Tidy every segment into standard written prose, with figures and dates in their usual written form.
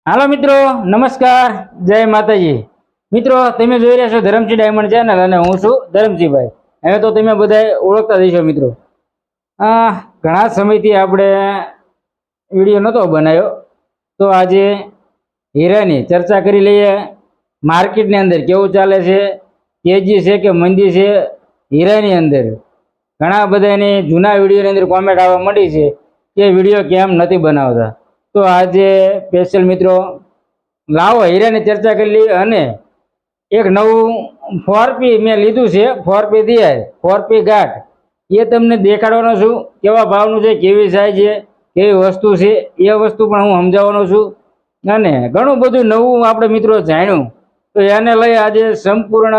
હાલો મિત્રો, નમસ્કાર, જય માતાજી। મિત્રો, તમે જોઈ રહ્યા છો ધરમસિંહ ડાયમંડ ચેનલ અને હું છું ધરમસિંહભાઈ। હવે તો તમે બધા ઓળખતા જશો મિત્રો। ઘણા સમયથી આપણે વિડીયો નહોતો બનાવ્યો, તો આજે હીરાની ચર્ચા કરી લઈએ। માર્કેટની અંદર કેવું ચાલે છે, તેજી છે કે મંદી છે હીરાની અંદર? ઘણા બધાની જૂના વિડીયોની અંદર કોમેન્ટ આવવા માંડી છે કે વિડીયો કેમ નથી બનાવતા। તો આજે સ્પેશિયલ મિત્રો લાવો હીરાની ચર્ચા કરી લઈએ। અને એક નવું 4P મેં લીધું છે, 4P દિયાર, 4P ઘાટ, એ તમને દેખાડવાનો છું। કેવા ભાવનું છે, કેવી સાઈઝ છે, કેવી વસ્તુ છે, એ વસ્તુ પણ હું સમજાવવાનો છું। અને ઘણું બધું નવું આપણે મિત્રો જાણ્યું, તો એને લઈ આજે સંપૂર્ણ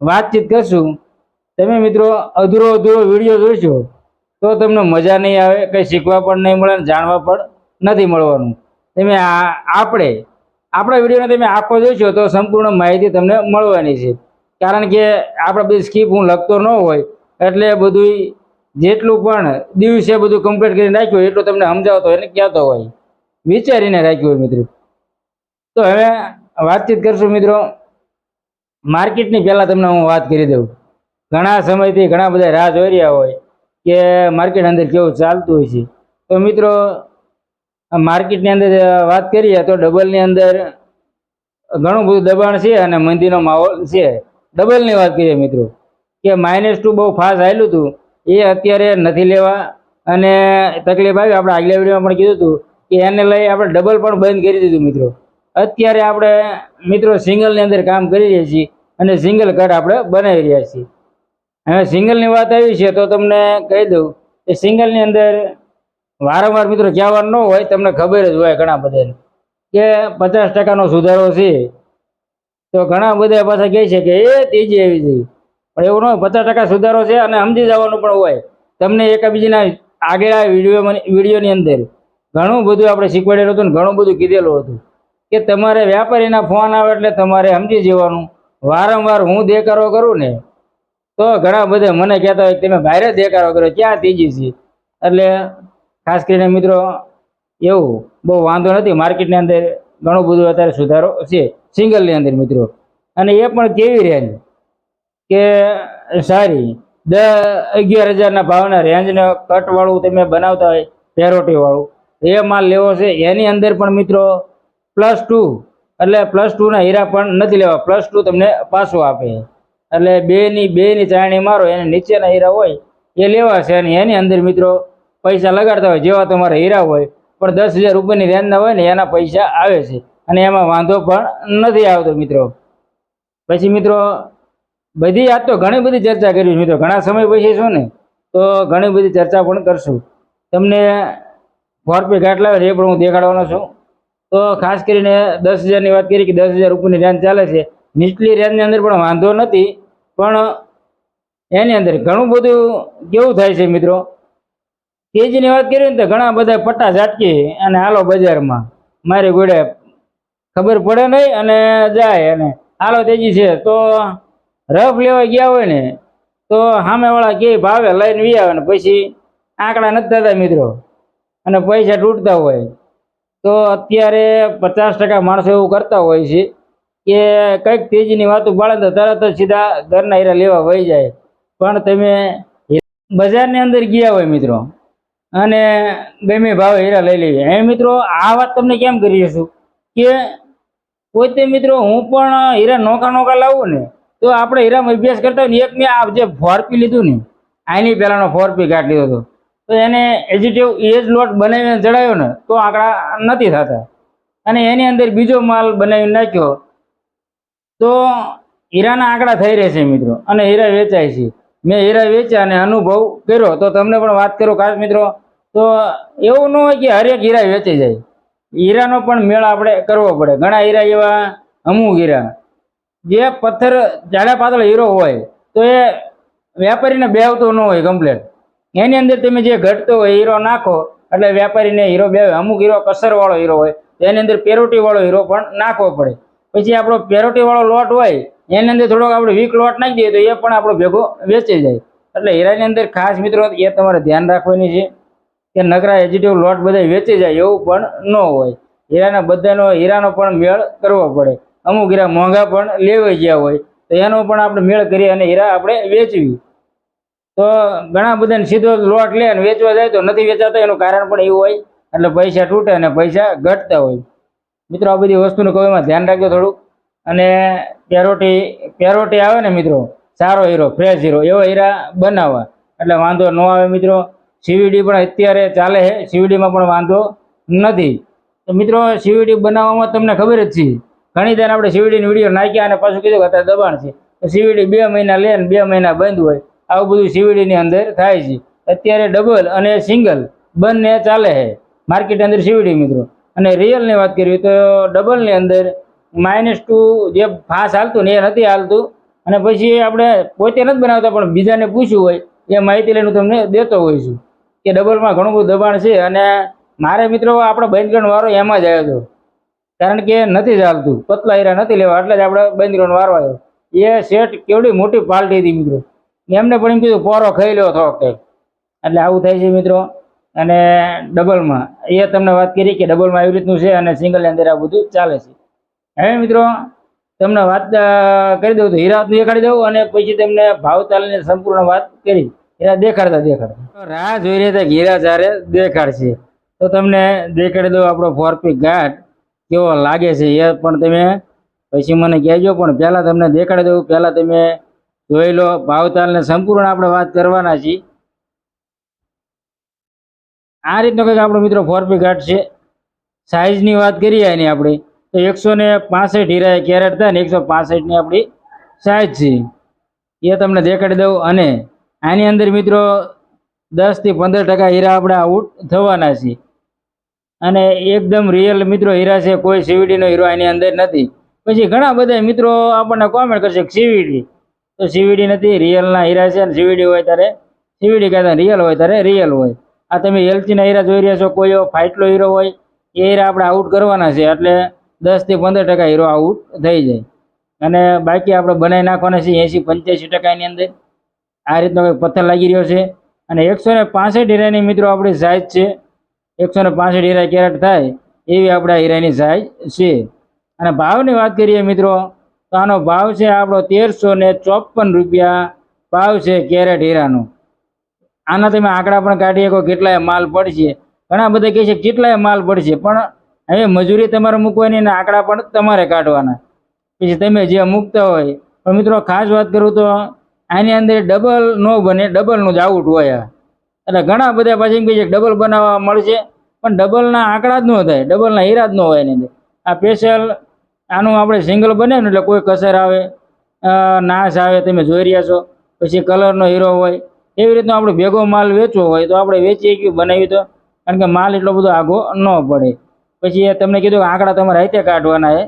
વાતચીત કરશું। તમે મિત્રો અધૂરો વિડીયો જોઈશો તો તમને મજા નહીં આવે, કંઈ શીખવા પણ નહીં મળે, જાણવા પણ નથી મળવાનું। તમે આપણા વિડીયોને તમે આખો જોઈશો તો સંપૂર્ણ માહિતી તમને મળવાની છે। કારણ કે આપણે બધી સ્કીપ હું લખતો ન હોય, એટલે બધું જેટલું પણ દિવસે બધું કમ્પ્લીટ કરીને રાખ્યું એટલું તમને સમજાવતો હોય, એને કહેતો હોય, વિચારીને રાખ્યું હોય મિત્રો। તો હવે વાતચીત કરશું મિત્રો। માર્કેટની પહેલાં તમને હું વાત કરી દઉં। ઘણા સમયથી ઘણા બધા રાહ જોઈ રહ્યા હોય કે માર્કેટ અંદર કેવું ચાલતું હોય છે। તો મિત્રો માર્કેટની અંદર વાત કરીએ તો ડબલની અંદર ઘણું બધું દબાણ છે અને મંદીનો માહોલ છે। ડબલની વાત કરીએ મિત્રો કે -2 બહુ ફાસ્ટ આવેલું હતું, એ અત્યારે નથી લેવા અને તકલીફ આવી। આપણે આગલા વિડીયોમાં પણ કીધું હતું કે એને લઈ આપણે ડબલ પણ બંધ કરી દીધું મિત્રો। અત્યારે આપણે મિત્રો સિંગલની અંદર કામ કરી રહ્યા છીએ અને સિંગલ કટ આપણે બનાવી રહ્યા છીએ। હવે સિંગલની વાત આવી છે તો તમને કહી દઉં કે સિંગલની અંદર વારંવાર મિત્રો કહેવાનું ન હોય, તમને ખબર જ હોય ઘણા બધાને કે 50% સુધારો છે। તો ઘણા બધા પાછા કહે છે કે એ તેજી આવી ગઈ, પણ એવું ન હોય। 50% સુધારો છે અને સમજી જવાનું પણ હોય। તમને એકબીજાના આગલા વિડીયોની અંદર ઘણું બધું આપણે શીખવાડેલું હતું ને ઘણું બધું કીધેલું હતું કે તમારે વ્યાપારીના ફોન આવે એટલે તમારે સમજી જવાનું। વારંવાર હું દેખાડો કરું ને તો ઘણા બધા મને કહેતા હોય કે તમે બહાર જ દેખાડો કરો, ક્યાં તેજી છે? એટલે ખાસ કરીને મિત્રો એવું બહુ વાંધો નથી। માર્કેટની અંદર ઘણું બધું અત્યારે સુધારો છે સિંગલની અંદર મિત્રો। અને એ પણ કેવી રેન્જ કે સારી 10-11 હજારના ભાવના રેન્જને કટવાળું તમે બનાવતા હોય, પેરોટીવાળું, એ માલ લેવો છે। એની અંદર પણ મિત્રો +2 એટલે +2ના હીરા પણ નથી લેવા, +2 તમને પાછું આપે। એટલે બેની ચાયણી મારો, એને નીચેના હીરા હોય એ લેવા છે। અને એની અંદર મિત્રો પૈસા લગાડતા હોય જેવા તમારા હીરા હોય, પણ 10,000 રૂપિયાની રેન્જના હોય ને એના પૈસા આવે છે અને એમાં વાંધો પણ નથી આવતો મિત્રો। પછી મિત્રો બધી આજ તો ઘણી બધી ચર્ચા કરી મિત્રો, ઘણા સમય પછી શું ને તો ઘણી બધી ચર્ચા પણ કરશું। તમને 4P ઘાટ લાવે એ પણ હું દેખાડવાનો છું। તો ખાસ કરીને 10,000ની વાત કરી કે 10,000 રૂપિયાની રેન્જ ચાલે છે। નીચલી રેન્જની અંદર પણ વાંધો નથી, પણ એની અંદર ઘણું બધું કેવું થાય છે મિત્રો, તેજીની વાત કરીએ ને તો ઘણા બધા પટ્ટા ઝાટકી અને હાલો બજારમાં મારી ગોળે ખબર પડે નહીં અને જાય અને હાલો તેજી છે। તો રફ લેવા ગયા હોય ને તો સામેવાળા કે ભાવે લઈને વી આવે ને પછી આંકડા નથી થતા મિત્રો અને પૈસા તૂટતા હોય। તો અત્યારે 50% માણસો એવું કરતા હોય છે કે કંઈક તેજીની વાતો બાળે તો તરત જ સીધા ઘરના હીરા લેવા વહી જાય। પણ તમે બજારની અંદર ગયા હોય મિત્રો અને ગમે ભાવે હીરા લઈ લઈએ। એ મિત્રો આ વાત તમને કેમ કરી છું કે પોતે મિત્રો હું પણ હીરા નોકા લાવું ને તો આપણે હીરામાં અભ્યાસ કરતા હોય ને, એક મેં આ જે 4P લીધું ને આની પહેલાંનો 4P ઘાટ લીધો હતો, તો એને એજીટિવ એજ લોટ બનાવીને ચડાવ્યો ને તો આંકડા નથી થતા। અને એની અંદર બીજો માલ બનાવીને નાખ્યો તો હીરાના આંકડા થઈ રહેશે મિત્રો અને હીરા વેચાય છે। મેં હીરા વેચ્યા અને અનુભવ કર્યો તો તમને પણ વાત કરું ખાસ મિત્રો। તો એવું ન હોય કે હરેક હીરા વેચાઈ જાય, હીરાનો પણ મેળ આપણે કરવો પડે। ઘણા હીરા એવા અમુક હીરા જે પથ્થર જાડા પાતળો હીરો હોય તો એ વેપારીને બેવતો ન હોય કમ્પ્લેટ, એની અંદર તમે જે ઘટતો હોય હીરો નાખો એટલે વેપારીને હીરો બેવે। અમુક હીરો કસરવાળો હીરો હોય તો એની અંદર પેરોટીવાળો હીરો પણ નાખવો પડે। પછી આપણો પેરોટીવાળો લોટ હોય એની અંદર થોડોક આપણે વીક લોટ નાખી દઈએ તો એ પણ આપણો ભેગો વેચાઈ જાય। એટલે હીરાની અંદર ખાસ મિત્રો એ તમારે ધ્યાન રાખવાની છે કે નકરા એજીટિવ લોટ બધા વેચી જાય એવું પણ ન હોય। હીરાના બધાનો હીરાનો પણ મેળ કરવો પડે. અમુક હીરા મોંઘા પણ લેવાઈ ગયા હોય તો એનો પણ આપણે મેળ કરીએ અને હીરા આપણે વેચવી. તો ઘણા બધાને સીધો લોટ લે અને વેચવા જાય તો નથી વેચાતા. એનું કારણ પણ એવું હોય, એટલે પૈસા તૂટે અને પૈસા ઘટતા હોય. મિત્રો આ બધી વસ્તુનું કહું એમાં ધ્યાન રાખજો થોડુંક. અને પેરોટી આવે ને મિત્રો, સારો હીરો, ફ્રેશ હીરો, એવા હીરા બનાવવા એટલે વાંધો ન આવે મિત્રો. સીવીડી પણ અત્યારે ચાલે છે, સીવીડીમાં પણ વાંધો નથી. તો મિત્રો સીવીડી બનાવવામાં તમને ખબર જ છે, ઘણી વાર આપણે સીવીડીની વિડીયો નાખ્યા અને પાછું કીધું કે અત્યારે દબાણ છે, તો સીવીડી 2 મહિના લે ને 2 મહિના બંધ હોય. આવું બધું સીવીડીની અંદર થાય છે. અત્યારે ડબલ અને સિંગલ બંને ચાલે છે માર્કેટ અંદર સીવીડી મિત્રો. અને રિયલની વાત કરીએ તો ડબલની અંદર -2 જે ફાસ હાલતું ને એ નથી હાલતું. અને પછી આપણે પોતે નથી બનાવતા પણ બીજાને પૂછ્યું હોય એ માહિતી લઈને તમને દેતો હોઈશું કે ડબલમાં ઘણું બધું દબાણ છે. અને મારે મિત્રો આપણે બંધ વારો એમાં જ આવ્યો હતો, કારણ કે નથી ચાલતું, પતલા હીરા નથી લેવા, એટલે જ આપણે બંધ વારો આવ્યો. એ સેટ કેવડી મોટી પાર્ટી હતી મિત્રો, એમને પણ એમ કીધું પોરો ખાઈ લ્યો થોડોક કંઈક. એટલે આવું થાય છે મિત્રો. અને ડબલમાં એ તમને વાત કરી કે ડબલમાં એવી રીતનું છે અને સિંગલની અંદર આ બધું ચાલે છે. હવે મિત્રો તમને વાત કરી દઉં તો હીરા દેખાડી દઉં અને પછી તમને ભાવતાલની સંપૂર્ણ વાત કરી. હીરા દેખાડતા રાહ જોઈ રહ્યા હતા હીરા જ્યારે દેખાડશે તો તમને દેખાડી દઉં આપણો 4P ઘાટ કેવો લાગે છે એ પણ તમે પછી મને કહેજો. પણ પહેલાં તમને દેખાડી દઉં, પહેલાં તમે જોઈ લો ભાવતાલને સંપૂર્ણ આપણે વાત કરવાના છીએ. આ રીતનો કંઈક આપણો મિત્રો 4P ઘાટ છે. સાઇઝની વાત કરીએ એની આપણે તો 165 હીરા કેરેટ થાય ને 165ની આપણી સાઇઝ છે એ તમને દેખાડી દઉં. અને આની અંદર મિત્રો 10 થી 15% હીરા આપણે આઉટ થવાના છે. અને એકદમ રિયલ મિત્રો હીરા છે, કોઈ સીવીડીનો હીરો આની અંદર નથી. પછી ઘણા બધા મિત્રો આપણને કોમેન્ટ કરશે કે સીવીડી, તો સીવીડી નથી, રિયલના હીરા છે. અને સીવીડી હોય ત્યારે સીવીડી કહેતા, રિયલ હોય ત્યારે રિયલ હોય. આ તમે એલચીના હીરા જોઈ રહ્યા છો, કોઈ એવો ફાઇટલો હીરો હોય એ હીરા આપણે આઉટ કરવાના છે, એટલે 10 થી 15% હીરો આઉટ થઈ જાય. અને બાકી આપણે બનાવી નાખવાના છે 80-85%ની અંદર. આ રીતનો કંઈક પથ્થર લાગી રહ્યો છે. અને 165 હીરાની મિત્રો આપણી સાઇઝ છે. 165 હીરા કેરેટ થાય એવી આપણા હીરાની સાઇઝ છે. અને ભાવની વાત કરીએ મિત્રો તો આનો ભાવ છે આપણો 1354 રૂપિયા ભાવ છે કેરેટ હીરાનો. આના તમે આંકડા પણ કાઢી શકો કેટલાય માલ પડશે. ઘણા બધા કહે છે કેટલાય માલ પડશે, પણ હવે મજૂરી તમારે મૂકવાની અને આંકડા પણ તમારે કાઢવાના. પછી તમે જે મૂકતા હોય. પણ મિત્રો ખાસ વાત કરું તો આની અંદર ડબલ ન બને, ડબલનું જ આઉટ હોય. એટલે ઘણા બધા પાછી એમ કહે છે ડબલ બનાવવા મળશે, પણ ડબલના આંકડા જ ન થાય, ડબલના હીરા જ ન હોય એની અંદર. આ સ્પેશિયલ આનું આપણે સિંગલ બને ને એટલે કોઈ કસર આવે, નાશ આવે, તમે જોઈ રહ્યા છો. પછી કલરનો હીરો હોય, એવી રીતનો આપણે ભેગો માલ વેચવો હોય તો આપણે વેચીએ કે બનાવી તો, કારણ કે માલ એટલો બધો આગો ન પડે. પછી એ તમને કીધું કે આંકડા તમારે રીતે કાઢવાના છે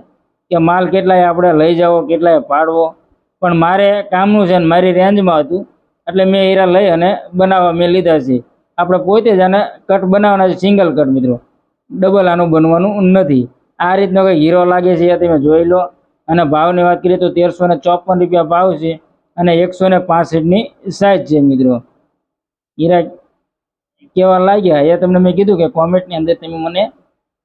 કે માલ કેટલાય આપણે લઈ જાવો, કેટલાય પાડવો. પણ મારે કામનું છે ને મારી રેન્જમાં હતું એટલે મેં હીરા લઈ અને બનાવવા મેં લીધા છે. આપણે પોતે જ આને કટ બનાવવાના છે, સિંગલ કટ મિત્રો, ડબલ આનું બનવાનું નથી. આ રીતનો કંઈક હીરો લાગે છે એ તમે જોઈ લો. અને ભાવની વાત કરીએ તો 1354 રૂપિયા ભાવ છે અને 165ની સાઇઝ છે મિત્રો. હીરા કેવા લાગ્યા એ તમને મેં કીધું કે કોમેન્ટની અંદર તમે મને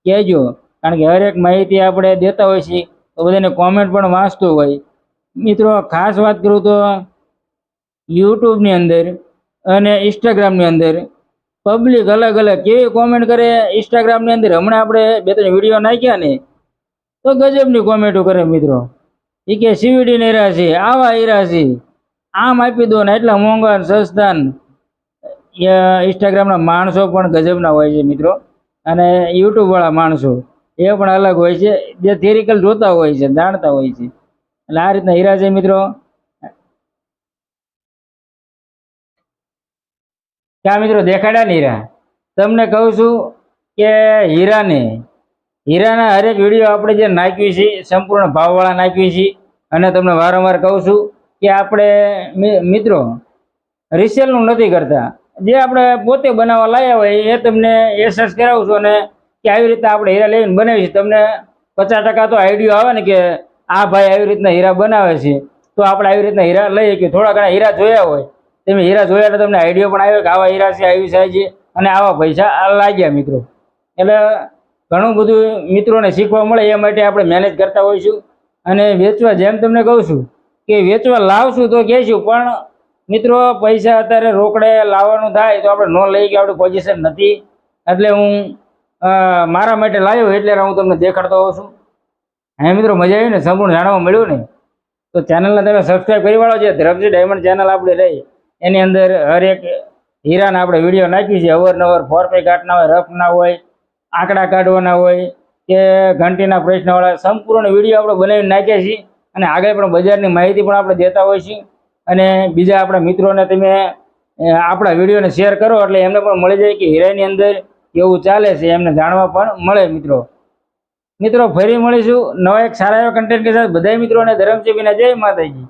કહેજો, કારણ કે હરેક માહિતી આપણે દેતા હોય છે તો બધાને કોમેન્ટ પણ વાંચતો હોય. મિત્રો ખાસ વાત કરું તો યુટ્યુબની અંદર અને ઇન્સ્ટાગ્રામની અંદર પબ્લિક અલગ અલગ કેવી કોમેન્ટ કરે. ઇન્સ્ટાગ્રામની અંદર હમણાં આપણે 2-3 વિડીયો નાખ્યા ને તો ગજબની કોમેન્ટો કરે મિત્રો. એ કે સીવીડીના હીરા છે, આવા હીરા છે, આમ આપી દો ને, એટલા મોંઘા સસ્તા. ઇન્સ્ટાગ્રામના માણસો પણ ગજબના હોય છે મિત્રો. અને યુટ્યુબવાળા માણસો એ પણ અલગ હોય છે, જે થિયરિકલ જોતા હોય છે, જાણતા હોય છે. એટલે આ રીતના હીરા છે મિત્રો. ક્યાં મિત્રો દેખાડ્યા ને હીરા? તમને કહું છું કે હીરાના હરેક વિડીયો આપણે જે નાખવી છે સંપૂર્ણ ભાવવાળા નાખવી છે. અને તમને વારંવાર કહું છું કે આપણે મિત્રો રિસેલનું નથી કરતા, જે આપણે પોતે બનાવવા લાવ્યા હોય એ તમને એસેસ કરાવું છું. અને કે આવી રીતના આપણે હીરા લઈને બનાવી છે, તમને 50% તો આઈડિયો આવે ને કે આ ભાઈ આવી રીતના હીરા બનાવે છે, તો આપણે આવી રીતના હીરા લઈએ. કે થોડા ઘણા હીરા જોયા હોય, તમે હીરા જોયા એટલે તમને આઈડિયો પણ આવ્યો કે આવા હીરા છે, આવી સાઈઝ છે અને આવા પૈસા લાગ્યા મિત્રો. એટલે ઘણું બધું મિત્રોને શીખવા મળે એ માટે આપણે મહેનત કરતા હોઈશું. અને વેચવા જેમ તમને કહું છું કે વેચવા લાવશું તો કહેશું, પણ મિત્રો પૈસા અત્યારે રોકડે લાવવાનું થાય તો આપણે ન લઈ કે આપણી પોઝિશન નથી, એટલે હું મારા માટે લાવ્યો એટલે હું તમને દેખાડતો હોઉં છું. હા મિત્રો, મજા આવી ને, સંપૂર્ણ જાણવા મળ્યું ને, તો ચેનલને તમે સબસ્ક્રાઈબ કરી વાળો છે. ધરમજી ડાયમંડ ચેનલ આપણે રહી, એની અંદર હર એક હીરાના આપણે વિડીયો નાખી છે. અવારનવાર 4 કાઢના હોય, રફ ના હોય, આંકડા કાઢવાના હોય કે ઘંટીના પ્રશ્નવાળા સંપૂર્ણ વિડીયો આપણે બનાવીને નાખ્યા છીએ. અને આગળ પણ બજારની માહિતી પણ આપણે દેતા હોઈએ છીએ. અને બીજા આપણા મિત્રોને તમે આપણા વિડીયોને શેર કરો એટલે એમને પણ મળી જાય કે હીરાની અંદર કેવું ચાલે છે, એમને જાણવા પણ મળે. મિત્રો ફરી મળીશું નવા એક સારા એવા કન્ટેન્ટ કે સાથે. બધા મિત્રોને ધરમસિંહ વિના જય માતાજી.